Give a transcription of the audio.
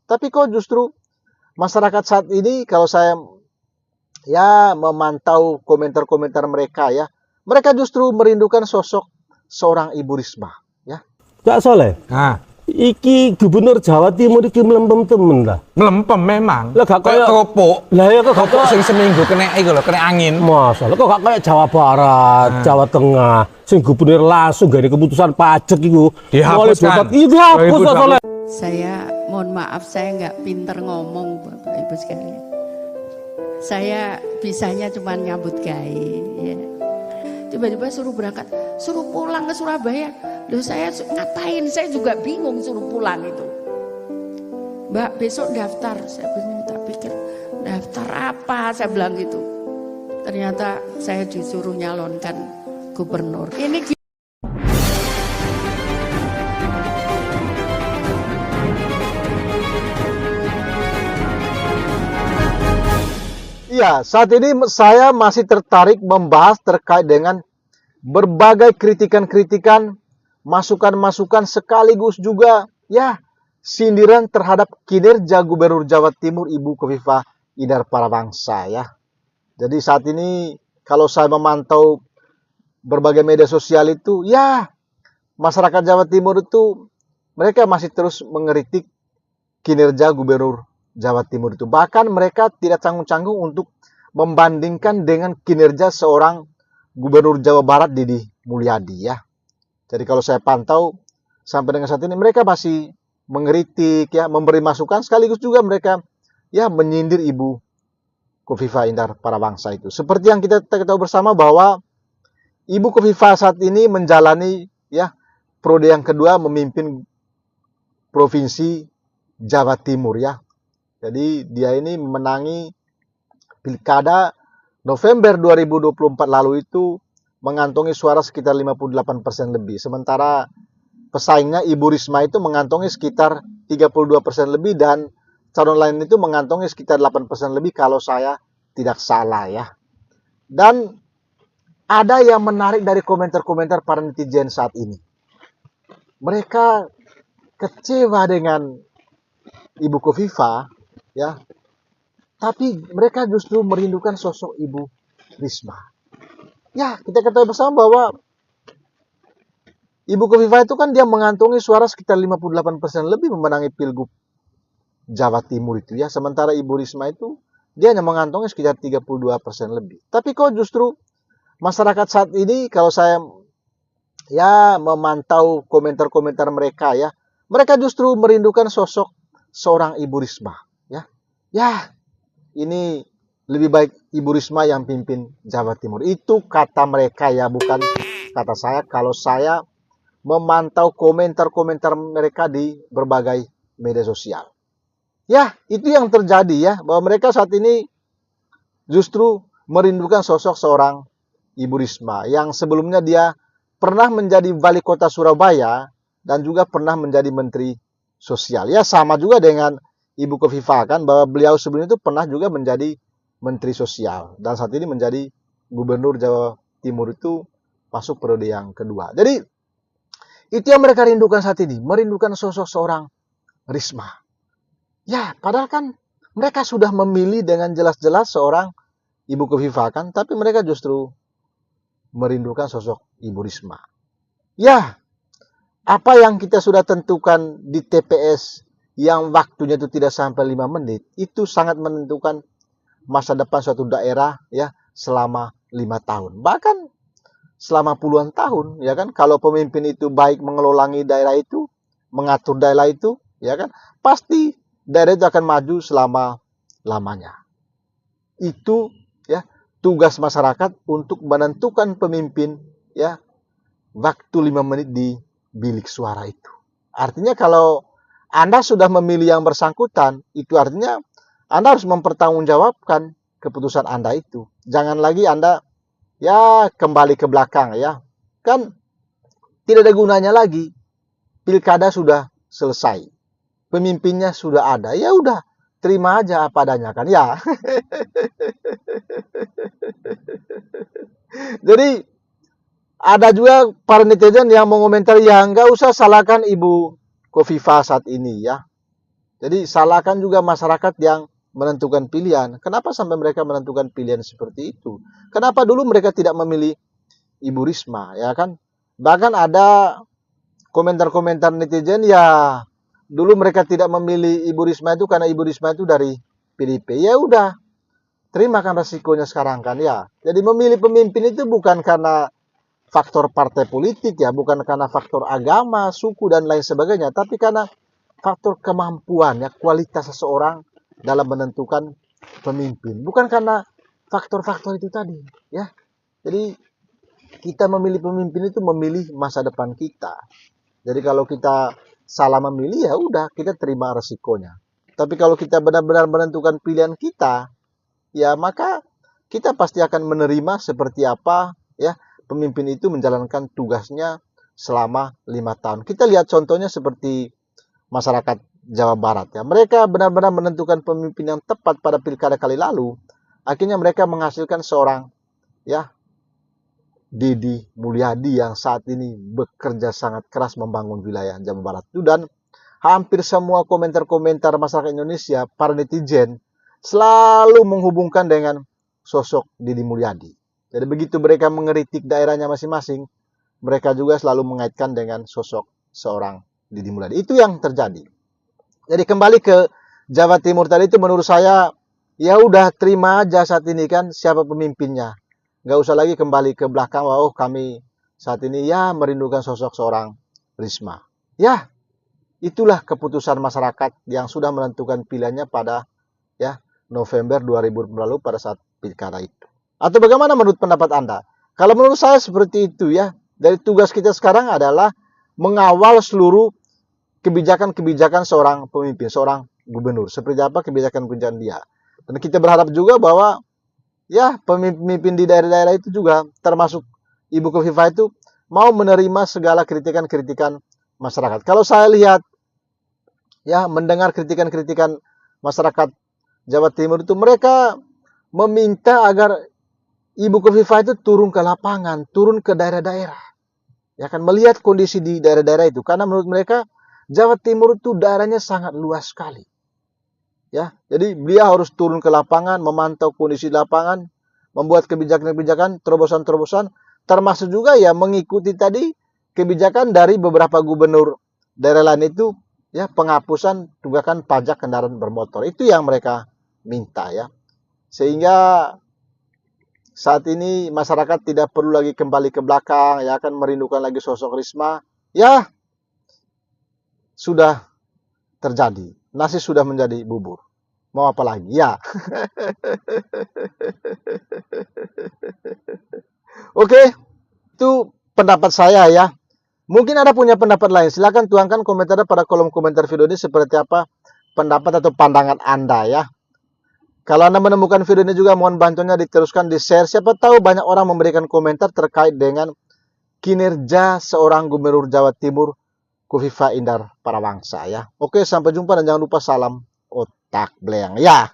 Tapi kok justru masyarakat saat ini kalau saya ya memantau komentar-komentar mereka ya, mereka justru merindukan sosok seorang Ibu Risma ya. Cak Soleh. Iki Gubernur Jawa Timur iki melempem temen lah. Melempem memang. Lah gak kayak keropok. Lah ya kok keropok sing seminggu kena iku lho, kena angin. Masalah kok gak kayak Jawa Barat, Jawa Tengah, sing gubernur langsung dari keputusan pajak itu dihapuskan. Itu hapus Soleh. Saya mohon maaf, saya nggak pinter ngomong Bapak Ibu sekalian. Saya bisanya cuma nyambut gawe ya. Tiba-tiba suruh berangkat, suruh pulang ke Surabaya. Loh saya ngapain? Saya juga bingung suruh pulang itu. Mbak besok daftar. Saya bingung, tak pikir daftar apa? Saya bilang gitu. Ternyata saya disuruh nyalonkan gubernur. Ini Ya, saat ini saya masih tertarik membahas terkait dengan berbagai kritikan-kritikan, masukan-masukan sekaligus juga ya sindiran terhadap kinerja Gubernur Jawa Timur Ibu Khofifah Indar Parawangsa ya. Jadi saat ini kalau saya memantau berbagai media sosial itu ya masyarakat Jawa Timur itu mereka masih terus mengkritik kinerja Gubernur Jawa Timur itu. Bahkan mereka tidak canggung-canggung untuk membandingkan dengan kinerja seorang Gubernur Jawa Barat Didi Mulyadi ya. Jadi kalau saya pantau sampai dengan saat ini mereka masih mengkritik ya, memberi masukan sekaligus juga mereka ya menyindir Ibu Khofifah Indar Parawangsa itu. Seperti yang kita tahu bersama bahwa Ibu Khofifah saat ini menjalani ya periode yang kedua memimpin Provinsi Jawa Timur ya. Jadi dia ini memenangi pilkada November 2024 lalu itu mengantongi suara sekitar 58% lebih. Sementara pesaingnya Ibu Risma itu mengantongi sekitar 32% lebih dan calon lain itu mengantongi sekitar 8% lebih kalau saya tidak salah ya. Dan ada yang menarik dari komentar-komentar para netizen saat ini. Mereka kecewa dengan Ibu Khofifah ya, tapi mereka justru merindukan sosok Ibu Risma. Ya, kita ketahui bersama bahwa Ibu Khofifah itu kan dia mengantongi suara sekitar 58% lebih memenangi Pilgub Jawa Timur itu ya. Sementara Ibu Risma itu dia hanya mengantongi sekitar 32% lebih. Tapi kok justru masyarakat saat ini kalau saya ya memantau komentar-komentar mereka ya, mereka justru merindukan sosok seorang Ibu Risma. Ya, ini lebih baik Ibu Risma yang pimpin Jawa Timur. Itu kata mereka ya, bukan kata saya. Kalau saya memantau komentar-komentar mereka di berbagai media sosial. Ya, itu yang terjadi ya. Bahwa mereka saat ini justru merindukan sosok seorang Ibu Risma. Yang sebelumnya dia pernah menjadi wali kota Surabaya dan juga pernah menjadi menteri sosial. Ya, sama juga dengan Ibu Khofifah kan, bahwa beliau sebelumnya itu pernah juga menjadi menteri sosial dan saat ini menjadi gubernur Jawa Timur itu masuk periode yang kedua. Jadi itu yang mereka rindukan saat ini, merindukan sosok seorang Risma. Ya, padahal kan mereka sudah memilih dengan jelas-jelas seorang Ibu Khofifah kan, tapi mereka justru merindukan sosok Ibu Risma. Ya, apa yang kita sudah tentukan di TPS yang waktunya itu tidak sampai 5 menit, itu sangat menentukan masa depan suatu daerah ya selama 5 tahun. Bahkan selama puluhan tahun ya kan, kalau pemimpin itu baik mengelola daerah itu, mengatur daerah itu ya kan, pasti daerah itu akan maju selama-lamanya. Itu ya tugas masyarakat untuk menentukan pemimpin ya waktu 5 menit di bilik suara itu. Artinya kalau Anda sudah memilih yang bersangkutan, itu artinya Anda harus mempertanggungjawabkan keputusan Anda itu. Jangan lagi Anda ya kembali ke belakang ya. Kan tidak ada gunanya lagi. Pilkada sudah selesai. Pemimpinnya sudah ada. Ya udah, terima aja apa adanya kan ya. Jadi ada juga para netizen yang mengomentari ya nggak usah salahkan Ibu Khofifah saat ini ya. Jadi salahkan juga masyarakat yang menentukan pilihan. Kenapa sampai mereka menentukan pilihan seperti itu? Kenapa dulu mereka tidak memilih Ibu Risma, ya kan? Bahkan ada komentar-komentar netizen, ya dulu mereka tidak memilih Ibu Risma itu karena Ibu Risma itu dari PDIP. Ya udah, terimakan resikonya sekarang kan ya. Jadi memilih pemimpin itu bukan karena faktor partai politik ya, bukan karena faktor agama, suku dan lain sebagainya, tapi karena faktor kemampuan ya, kualitas seseorang dalam menentukan pemimpin. Bukan karena faktor-faktor itu tadi ya. Jadi kita memilih pemimpin itu memilih masa depan kita. Jadi kalau kita salah memilih, ya udah kita terima resikonya. Tapi kalau kita benar-benar menentukan pilihan kita, ya maka kita pasti akan menerima seperti apa ya pemimpin itu menjalankan tugasnya selama 5 tahun. Kita lihat contohnya seperti masyarakat Jawa Barat ya. Mereka benar-benar menentukan pemimpin yang tepat pada pilkada kali lalu. Akhirnya mereka menghasilkan seorang ya Deddy Mulyadi yang saat ini bekerja sangat keras membangun wilayah Jawa Barat itu, dan hampir semua komentar-komentar masyarakat Indonesia, para netizen selalu menghubungkan dengan sosok Deddy Mulyadi. Jadi begitu mereka mengeritik daerahnya masing-masing, mereka juga selalu mengaitkan dengan sosok seorang Deddy Mulyadi. Itu yang terjadi. Jadi kembali ke Jawa Timur tadi, itu menurut saya ya udah terima aja saat ini kan siapa pemimpinnya. Nggak usah lagi kembali ke belakang, oh kami saat ini ya merindukan sosok seorang Risma. Ya, itulah keputusan masyarakat yang sudah menentukan pilihannya pada ya November 2000 lalu pada saat pilkada itu. Atau bagaimana menurut pendapat Anda? Kalau menurut saya seperti itu ya. Dari tugas kita sekarang adalah mengawal seluruh kebijakan-kebijakan seorang pemimpin, seorang gubernur. Seperti apa kebijakan-kebijakan dia. Dan kita berharap juga bahwa ya pemimpin di daerah-daerah itu juga termasuk Ibu Kofifa itu mau menerima segala kritikan-kritikan masyarakat. Kalau saya lihat ya mendengar kritikan-kritikan masyarakat Jawa Timur itu, mereka meminta agar Ibu Kofifa itu turun ke lapangan, turun ke daerah-daerah. Ya kan, melihat kondisi di daerah-daerah itu, karena menurut mereka Jawa Timur itu daerahnya sangat luas sekali. Ya, jadi beliau harus turun ke lapangan, memantau kondisi lapangan, membuat kebijakan-kebijakan, terobosan-terobosan, termasuk juga ya mengikuti tadi kebijakan dari beberapa gubernur daerah lain itu, ya penghapusan tunggakan pajak kendaraan bermotor. Itu yang mereka minta ya. Sehingga saat ini masyarakat tidak perlu lagi kembali ke belakang, ya akan merindukan lagi sosok Risma. Ya, sudah terjadi. Nasi sudah menjadi bubur. Mau apa lagi? Ya. Oke, itu pendapat saya ya. Mungkin ada punya pendapat lain. Silahkan tuangkan komentar pada kolom komentar video ini seperti apa pendapat atau pandangan Anda ya. Kalau Anda menemukan video ini juga mohon bantunya diteruskan di share. Siapa tahu banyak orang memberikan komentar terkait dengan kinerja seorang gubernur Jawa Timur, Kofifa Indar Parawangsa ya. Oke, sampai jumpa dan jangan lupa salam otak bleng ya.